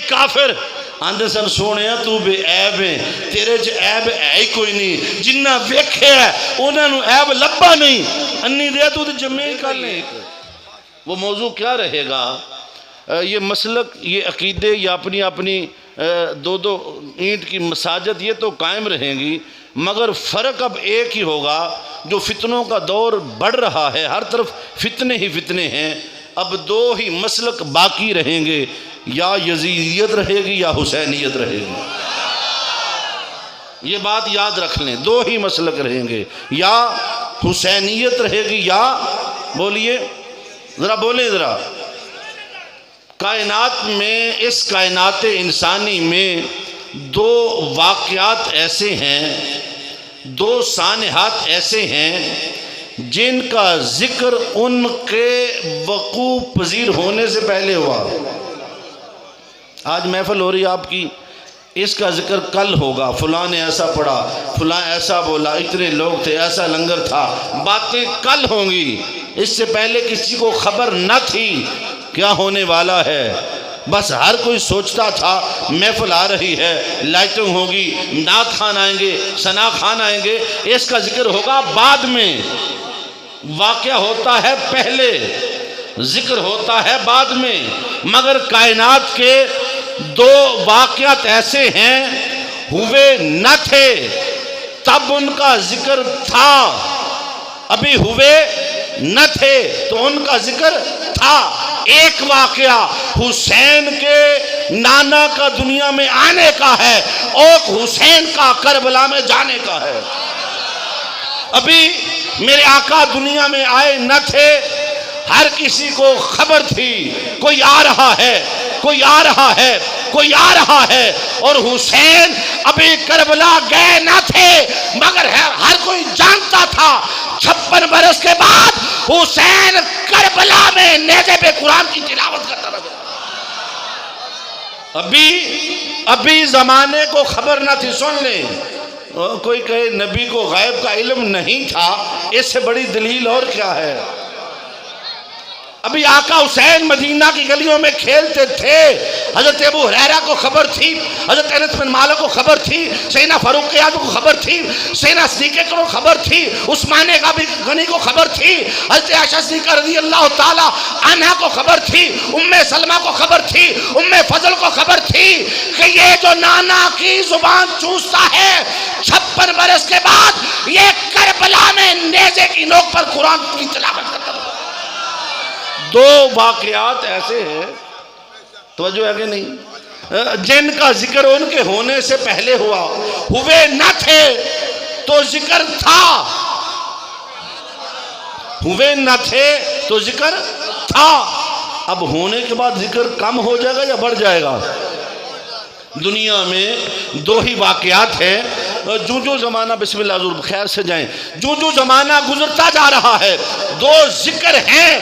काफिर आंदे सन सोने तू बेऐब है, तेरे च ऐब है ही कोई नहीं, जिन्ना वेख्या उन्होंने ऐब लब्बा नहीं, अन्नी दे तू तो जमे ही कर ले। वो मौजू क्या रहेगा? ये मसलक, ये अकीदे, या अपनी अपनी दो दो ईंट की मसाजद, ये तो कायम रहेंगी, मगर फ़र्क अब एक ही होगा। जो फितनों का दौर बढ़ रहा है, हर तरफ फितने ही फितने हैं, अब दो ही मसलक बाकी रहेंगे, या यजीदियत रहेगी या हुसैनियत रहेगी। ये बात याद रख लें, दो ही मसलक रहेंगे, या हुसैनियत रहेगी या, बोलिए ज़रा, बोले ज़रा। कायनात में, इस कायनात इंसानी में दो वाक़यात ऐसे हैं, दो सानहात ऐसे हैं जिनका ज़िक्र उनके वक़ू पज़ीर होने से पहले हुआ। आज महफ़िल हो रही है आपकी, इसका ज़िक्र कल होगा, फ़लाँ ने ऐसा पढ़ा, फ़लाँ ऐसा बोला, इतने लोग थे, ऐसा लंगर था, बातें कल होंगी। इससे पहले किसी को खबर न थी क्या होने वाला है, बस हर कोई सोचता था महफ़िल आ रही है, लाइटिंग होगी, नात खान आएंगे, सना खान आएंगे, इसका ज़िक्र होगा बाद में। वाक़या होता है पहले, ज़िक्र होता है बाद में। मगर कायनात के दो वाक़यात ऐसे हैं, हुए न थे तब उनका ज़िक्र था, अभी हुए न थे तो उनका ज़िक्र था। एक वाक़या हुसैन के नाना का दुनिया में आने का है और हुसैन का करबला में जाने का है। अभी मेरे आका दुनिया में आए न थे, हर किसी को खबर थी कोई आ रहा है, कोई आ रहा है, कोई आ रहा है, और हुसैन अभी करबला गए न थे, मगर हर कोई जानता था 56 बरस के बाद हुसैन करबला में नेज़े पे कुरान की तिलावत करता रहा। अभी जमाने को खबर न थी। सुन ले, कोई कहे नबी को गैब का इल्म नहीं था, इससे बड़ी दलील और क्या है। अभी आका हुसैन मदीना की गलियों में खेलते थे, हजरत अबू हुरैरा को खबर थी, हजरत अनस बिन मालिक को खबर थी, सैयदना फारूक आज़म को खबर थी, सैयदना सिद्दीक़ को खबर थी, उस्मान गनी को खबर थी, हजरत आयशा सिद्दीक़ा रज़ियल्लाहु ताला अन्हा को खबर थी, उम्मे सलमा को खबर थी, उम्मे फजल को खबर थी कि ये जो नाना की जुबान चूसता है 56 बरस के बाद ये करबला में नेज़े की नोक पर कुरान की तिलावत करता है। दो वाक़यात ऐसे हैं, तवज्जो है कि नहीं, जिनका जिक्र उनके होने से पहले हुआ। हुए न थे तो जिक्र था, हुए न थे तो जिक्र था, अब होने के बाद जिक्र कम हो जाएगा या बढ़ जाएगा। दुनिया में दो ही वाक़यात हैं, जो जो ज़माना, बिस्मिल्लाह ज़रूर खैर से जाएं, जो जो ज़माना गुजरता जा रहा है, दो जिक्र हैं,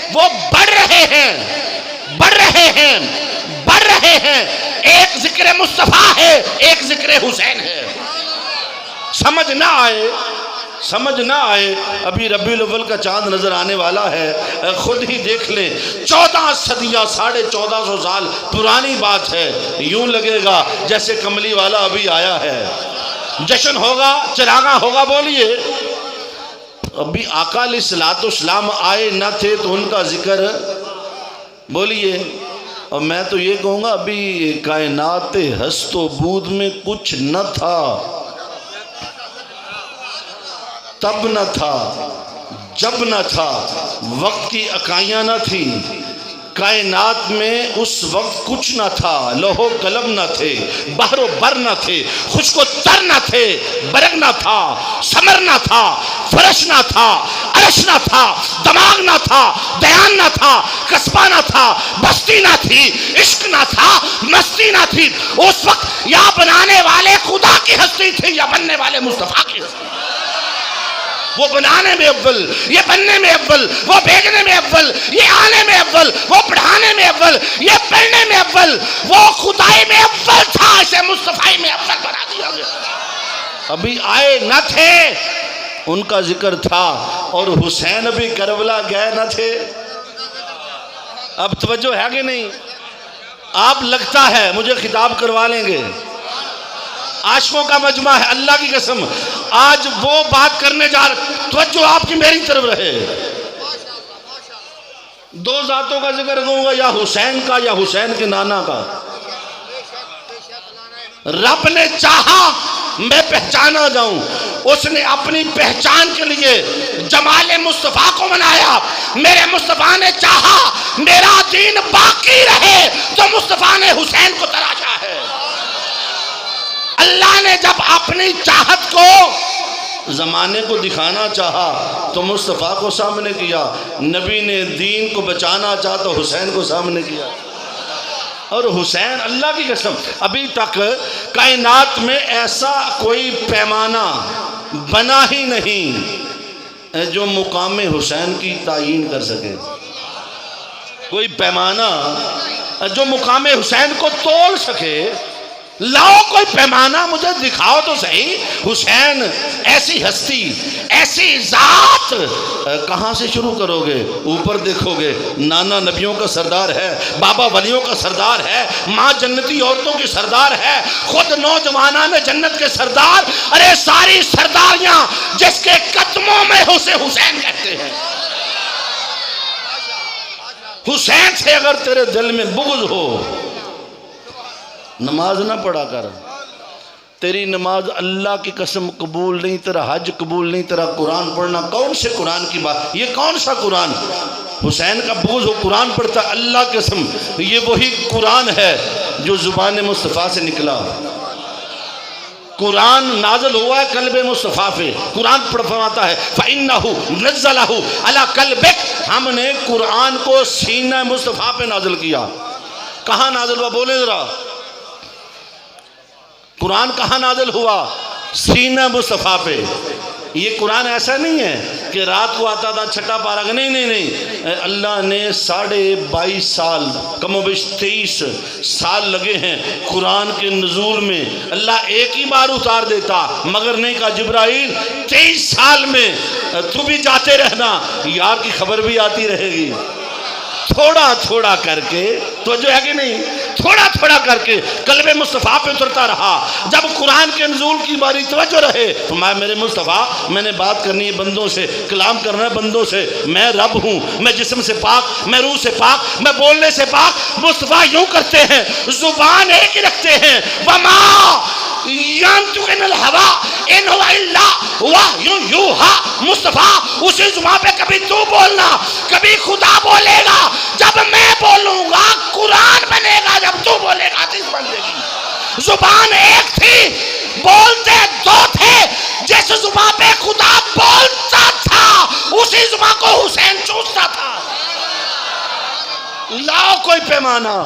वो बढ़ रहे हैं, बढ़ रहे हैं, बढ़ रहे हैं। एक जिक्र मुस्तफ़ा है, एक जिक्र हुसैन है। समझ ना आए, समझ ना आए, अभी रबीउल अव्वल का चांद नजर आने वाला है, खुद ही देख लें। 14 सदियाँ, 1450 साल पुरानी बात है। यूं लगेगा जैसे कमली वाला अभी आया है। जश्न होगा, चिरागा होगा। बोलिए, अभी आका अलैहिस्सलाम आए न थे तो उनका जिक्र, बोलिए। और मैं तो ये कहूँगा, अभी कायनात हस्तो बूद में कुछ न था, तब न था, जब न था, वक्त की इकाइयाँ न थी, कायनात में उस वक्त कुछ न था, लोहो कलम न थे, बहरो बर न थे, खुशको तर न थे, बरग न था, समर न था, फरश न था, अरश न था, दमाग न था, दयान न था, कस्बा न था, बस्ती न थी, इश्क न था, मस्ती न थी। उस वक्त या बनाने वाले खुदा की हस्ती थी या बनने वाले मुस्तफा की हस्ती। वो बनाने में अव्वल, ये बनने में अव्वल, वो भेजने में अव्वल, ये आने में अव्वल, वो पढ़ाने में अव्वल, ये पढ़ने में अव्वल, वो खुदाई में अव्वल था, इसे मुस्तफाई में अव्वल बना दिया गया। अभी आए न थे, उनका जिक्र था, और हुसैन भी करबला गए न थे। अब तवज्जो है कि नहीं? आप लगता है मुझे खिताब करवा लेंगे। आशिकों का मजमा है, अल्लाह की कसम आज वो बात करने जा रहे, तवज्जो आपकी मेरी तरफ रहे। दो जातों का जिक्र करूंगा, या हुसैन का या हुसैन के नाना का। रब ने चाहा मैं पहचाना जाऊं, उसने अपनी पहचान के लिए जमाले मुस्तफा को बनाया। मेरे मुस्तफा ने चाहा मेरा दीन बाकी रहे तो मुस्तफा ने हुसैन को तराशा है। अल्लाह ने जब अपनी चाहत को जमाने को दिखाना चाहा तो मुस्तफा को सामने किया। नबी ने दीन को बचाना चाहा तो हुसैन को सामने किया। और हुसैन, अल्लाह की कसम, अभी तक कायनात में ऐसा कोई पैमाना बना ही नहीं जो मुकाम हुसैन की तायीन कर सके। कोई पैमाना जो मुकाम हुसैन को तोल सके। लाओ कोई पैमाना मुझे दिखाओ तो सही। हुसैन ऐसी हस्ती, ऐसी जात, कहाँ से शुरू करोगे? ऊपर देखोगे नाना नबियों का सरदार है, बाबा वलियों का सरदार है, माँ जन्नती औरतों की सरदार है, खुद नौजवाना में जन्नत के सरदार। अरे सारी सरदारियां जिसके कदमों में उसे हुसैन कहते हैं। हुसैन से अगर तेरे दिल में बुग़्ज़ हो, नमाज ना पढ़ा कर। तेरी नमाज अल्लाह की कसम कबूल नहीं, तेरा हज कबूल नहीं, तेरा कुरान पढ़ना, कौन से कुरान की बात, ये कौन सा कुरान? हुसैन का बुग़्ज़ हो, कुरान पढ़ता, अल्लाह की कसम ये वही कुरान है जो ज़ुबान मुस्तफ़ा से निकला। कुरान नाज़िल हुआ है कल्बे मुस्तफ़ा पे। कुरान फरमाता है फ़इन्नहु नज़्ज़लहु अला क़ल्बिक, हमने कुरान को सीना मुस्तफ़ा पे नाज़िल किया। कहाँ नाज़िल हुआ बोले जरा? कुरान कहाँ नाज़िल हुआ? सीना मुस्तफ़ा पे। ये कुरान ऐसा नहीं है कि रात को आता था छठा पारा, नहीं नहीं नहीं। अल्लाह ने 22.5 साल, कमोबेश 23 साल लगे हैं कुरान के नुज़ूल में। अल्लाह एक ही बार उतार देता, मगर नहीं कहा जिब्राइल 23 साल में तू भी जाते रहना, यार की खबर भी आती रहेगी। थोड़ा थोड़ा करके, तो जो है कि नहीं, थोड़ा थोड़ा करके कल्बे मुस्तफ़ा पे उतरता रहा। जब कुरान के नुज़ूल की बारी तवज्जो रहे तो मैं, मेरे मुस्तफ़ा, मैंने बात करनी है बंदों से, कलाम करना है बंदों से। मैं रब हूँ, मैं जिस्म से पाक, मैं रूह से पाक, मैं बोलने से पाक। मुस्तफ़ा यूँ करते हैं, ज़ुबान एक ही रखते हैं, वमा यंतिक़ुल हवा इन हुवा इल्ला वह्युन यूहा। मुस्तफ़ा उसी ज़ुबान पे कभी तू बोलना, कभी खुदा बोलेगा। जब मैं बोलूँगा कुरान बनेगा, जब तू बोलेगा हदीस बन जाएगी। ज़ुबान एक थी, बोलते दो थे। जिस ज़ुबान पे खुदा बोलता था उसी ज़ुबान को हुसैन चूसता था। लाओ कोई पैमाना,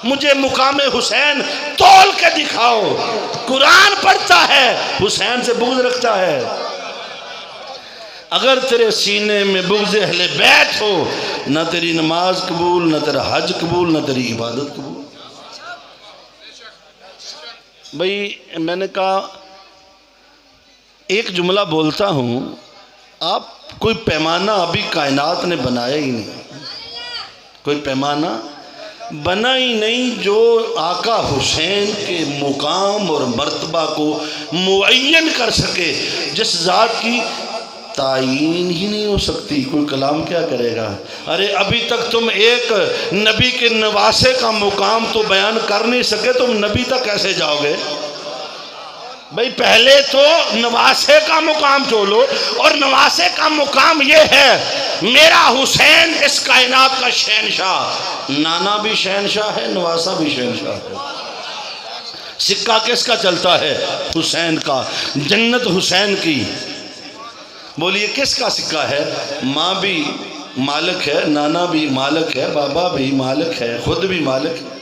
मुझे मुकाम हुसैन तोल के दिखाओ। कुरान पढ़ता है, हुसैन से बुग़्ज़ रखता है। अगर तेरे सीने में बुग़्ज़ अहले बैत हो, ना तेरी नमाज कबूल, ना तेरा हज कबूल, ना तेरी इबादत कबूल। भाई मैंने कहा एक जुमला बोलता हूँ, आप कोई पैमाना अभी कायनात ने बनाया ही नहीं, कोई पैमाना बना ही नहीं जो आका हुसैन के मुकाम और मर्तबा को मुअय्यन कर सके। जिस ज़ात की तायीन ही नहीं हो सकती, कोई कलाम क्या करेगा? अरे अभी तक तुम एक नबी के नवासे का मुकाम तो बयान कर नहीं सके, तुम नबी तक कैसे जाओगे? भाई पहले तो नवासे का मुकाम चलो, और नवासे का मुकाम ये है मेरा हुसैन इस कायनात का शहनशाह। नाना भी शहनशाह है, नवासा भी शहनशाह है। सिक्का किसका चलता है? हुसैन का। जन्नत हुसैन की। बोलिए किसका सिक्का है? माँ भी मालिक है, नाना भी मालिक है, बाबा भी मालिक है, खुद भी मालिक है।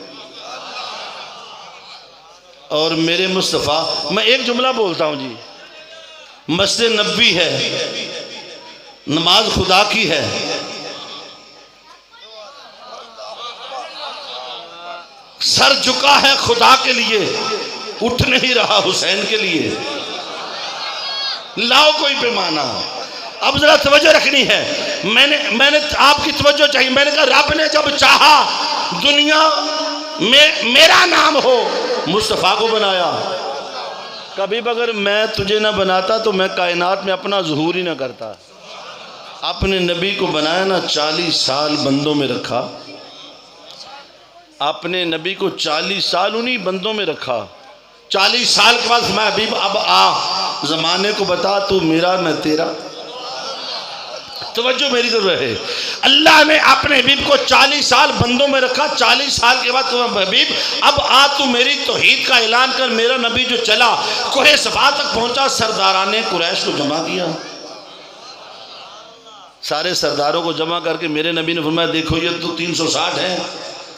और मेरे मुस्तफ़ा, मैं एक जुमला बोलता हूँ जी, मस्जिद नबी है, नमाज खुदा की है, सर झुका है खुदा के लिए, उठ नहीं रहा हुसैन के लिए। लाओ कोई पैमाना। अब जरा तवज्जो रखनी है, मैंने आपकी तवज्जो चाहिए। मैंने कहा रब ने जब चाहा दुनिया मेरा नाम हो, मुस्तफ़ा को बनाया। कभी अगर मैं तुझे ना बनाता तो मैं कायनात में अपना ज़ुहूर ही ना करता। अपने नबी को बनाया ना, 40 साल बंदों में रखा। अपने नबी को 40 साल उन्हीं बंदों में रखा। 40 साल के बाद मैं हबीब अब आ, ज़माने को बता तू मेरा मैं तेरा। तवज्जो मेरी जरूरत है। अल्लाह ने अपने हबीब को 40 साल बंदों में रखा। 40 साल के बाद हबीब अब आ तू मेरी तौहीद का ऐलान कर। मेरा नबी जो चला कोहे सफा तक पहुंचा, सरदाराने कुरैश को जमा किया। सारे सरदारों को जमा करके मेरे नबी ने फरमाया देखो ये तो 360 हैं,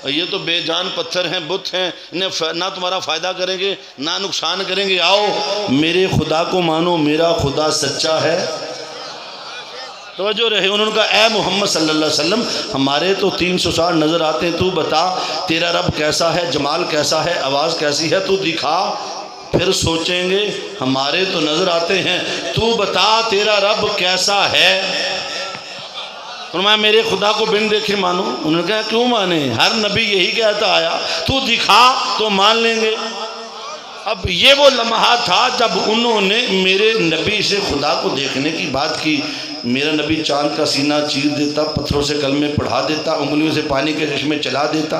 ये तो बेजान पत्थर हैं, बुत हैं, इन्हें ना तुम्हारा फ़ायदा करेंगे ना नुकसान करेंगे। आओ मेरे खुदा को मानो, मेरा खुदा सच्चा है। तो जो रहे उन्होंने कहा ए मोहम्मद सल्लल्लाहु अलैहि वसल्लम हमारे तो 360 नज़र आते हैं, तू बता तेरा रब कैसा है, जमाल कैसा है, आवाज़ कैसी है, तू दिखा। फिर सोचेंगे हमारे तो नज़र आते हैं, तू बता तेरा रब कैसा है। तो मैं मेरे खुदा को बिन देखे मानो। उन्होंने कहा क्यों माने, हर नबी यही कहता आया, तू दिखा तो मान लेंगे। अब ये वो लम्हा था जब उन्होंने मेरे नबी से खुदा को देखने की बात की। मेरा नबी चांद का सीना चीर देता, पत्थरों से कलमे पढ़ा देता, उंगलियों से पानी के चश्मे चला देता,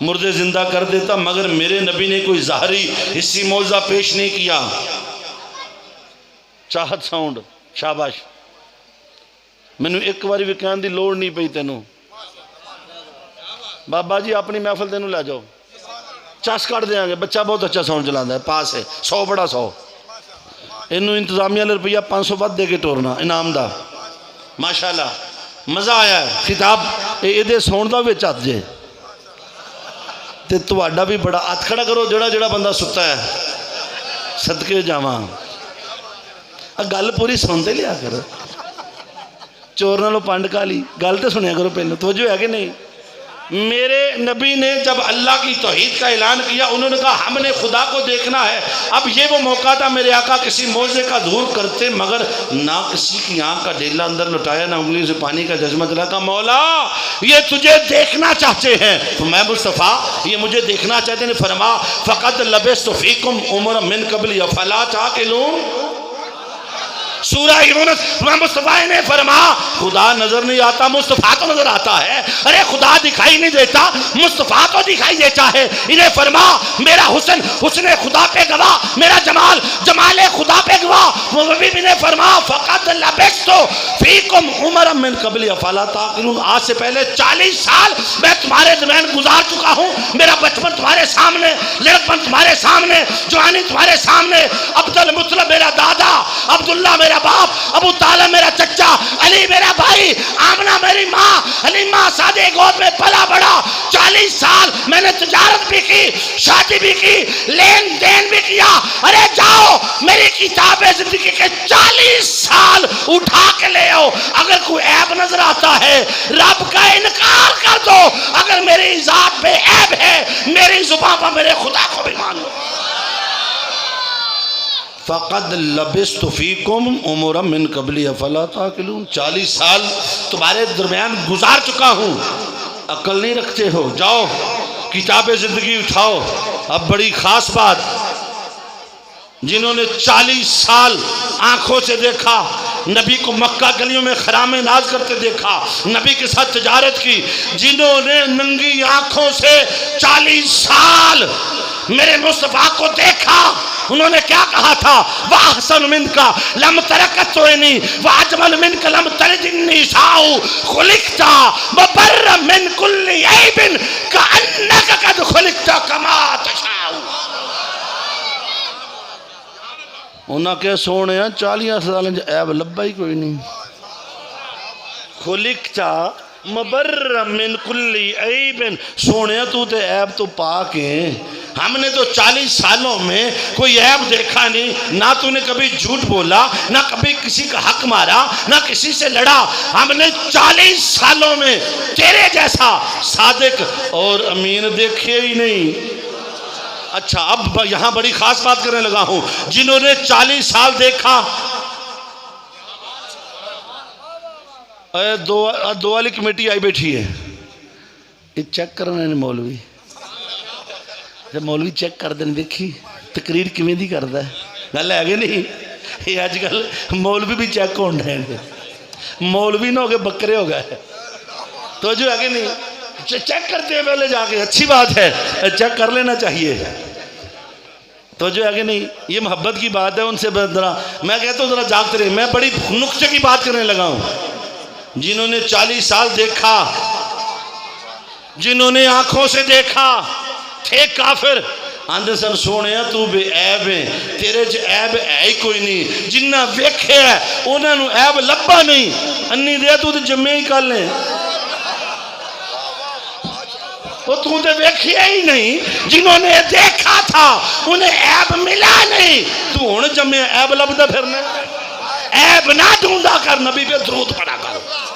मुर्दे जिंदा कर देता, मगर मेरे नबी ने कोई ज़ाहरी हिस्सी मौजा पेश नहीं किया। चाहत साउंड शाबाश, मैनू एक बार भी कहने की लोड़ नहीं पई तेनों, बाबा जी अपनी महफिल तेनों लै जाओ, चस कट देंगे। बच्चा बहुत अच्छा साउंड चलाता है, पास है 100 बड़ा 100। इनू इंतजामिया ने रुपया 500 वध दे के टोरना इनाम का। माशाल्लाह मज़ा आया है। खिताब ये सौण का भी हथ जे तो तुहाडा भी बड़ा हथ खड़ा करो जोड़ा जोड़ा बंदा सुता है, सदके जावा। गल पूरी सुनते लिया करो, चोर नालों पंड काली गल तो सुनिया करो पहले। तवज्जो है कि नहीं। मेरे नबी ने जब अल्लाह की तौहीद का ऐलान किया, उन्होंने कहा हमने खुदा को देखना है। अब ये वो मौका था, मेरे आका किसी मौजे का दूर करते, मगर ना किसी की आंख का डेला अंदर लुटाया, ना उंगली से पानी का जज्मा दिला। कहा मौला ये तुझे देखना चाहते हैं। तो मैं मुस्तफ़ा ये मुझे देखना चाहते हैं। फरमा फ़क़द लबिस्तु फ़ीकुम उमरन मिन क़ब्ली अफ़ला ताक़िलून। सूरह यूनुस मुस्तफ़ा ने फरमा खुदा नजर नहीं आता, मुस्तफ़ा तो नजर आता है। अरे खुदा दिखाई नहीं देता, मुस्तफ़ा तो दिखाई देता है। इन्हें फरमा मेरा हुस्न हुस्न खुदा पे गवाह, मेरा जमाल जमाल खुदा पे गवाह। मुबीन ने फरमा फ़क़द लबिस्तु फ़ीकुम उमरन मिन क़ब्ली अफ़ला ताक़िलून। आज से पहले 40 साल मैं तुम्हारे दरमियान गुजार चुका हूँ। मेरा बचपन तुम्हारे सामने, लड़कपन तुम्हारे सामने, जवानी तुम्हारे सामने। अब्दुल मुत्तलिब मेरा दादा, अब्दुल्ला मेरा बाप, अबू तालिब मेरा चचा, अली मेरा भाई, आमना मेरी माँ, हलीमा सादे गोद में पला बड़ा। 40 साल मैंने तिजारत भी की, शादी भी की, लेन देन भी किया। अरे जाओ मेरी किताब जिंदगी के 40 साल उठा के ले आओ। अगर कोई ऐब नजर आता है रब का इनकार कर दो। अगर मेरी जात पे ऐब है, मेरी जुबान पर मेरे खुदा को भी मान लो। फ़क़द लबिस्तु फ़ीकुम उमरन मिन क़ब्ली अफ़ला ताक़िलून। 40 साल तुम्हारे दरमियान गुजार चुका हूँ, अक्ल नहीं रखते हो। जाओ किताब ज़िंदगी उठाओ। अब बड़ी ख़ास बात, जिन्होंने 40 साल आँखों से देखा, नबी को मक्का गलियों में खरामे नाज करते देखा, नबी के साथ तिजारत की, जिन्होंने नंगी आँखों से 40 साल मेरे मुस्तफ़ा को देखा, उन्होंने क्या कहा था? वह अहसन मिनका लम तरकतनी व अजमल मिनका लम तलिदनी साउ खुलिकता मुबर्रा मिन कुल्ली ऐबिन कअन्नका कद खुलिकता कमा तशाउ। उन्हें क्या सोने 40 साल ऐब लब्बा ही कोई नहीं। खुलिकता मुबर्रा मिन कुल्ली ऐबिन, सोने तू तो ऐब तो पाक है। हमने तो 40 सालों में कोई ऐब देखा नहीं। ना तूने कभी झूठ बोला, ना कभी किसी का हक मारा, ना किसी से लड़ा। हमने 40 सालों में तेरे जैसा सादिक और अमीन देखे ही नहीं। अच्छा अब यहाँ बड़ी खास बात करने लगा हूँ। जिन्होंने 40 साल देखा, दो वाली कमेटी आई बैठी है, ये चेक करने ने मौलवी, जब मौलवी चेक कर दें देखी तकरीर किवें दी करदा है, गल है कि नहीं। ये अजकल मौलवी भी चेक हो रहे हैं, मौलवी ना हो गए बकरे हो गए। तो जो है कि नहीं, चेक करते हैं पहले जाके, अच्छी बात है, चेक कर लेना चाहिए। तो जो है कि नहीं, ये मोहब्बत की बात है। उनसे जरा मैं कहता हूँ जरा जागते रहे। मैं बड़ी नुक्से की बात करने लगा हूँ। जिन्होंने 40 साल देखा, जिन्होंने आंखों से देखा, थे काफिर, आंदे सन सोने तू बे ऐब है, तेरे च ऐब है ही कोई नहीं। जिन्ना वेखे है उन्होंने ऐब लब्बा नहीं। अन्नी दे तू तो जम्मे ही कल ने, वो तू तो वेखिया ही नहीं। जिन्होंने देखा था उन्हें ऐब मिला नहीं, तू हुण जम्मे ऐब लभदा फिरना। ऐब ना ढूंढा कर, नबी पे दरूद पढ़ा कर।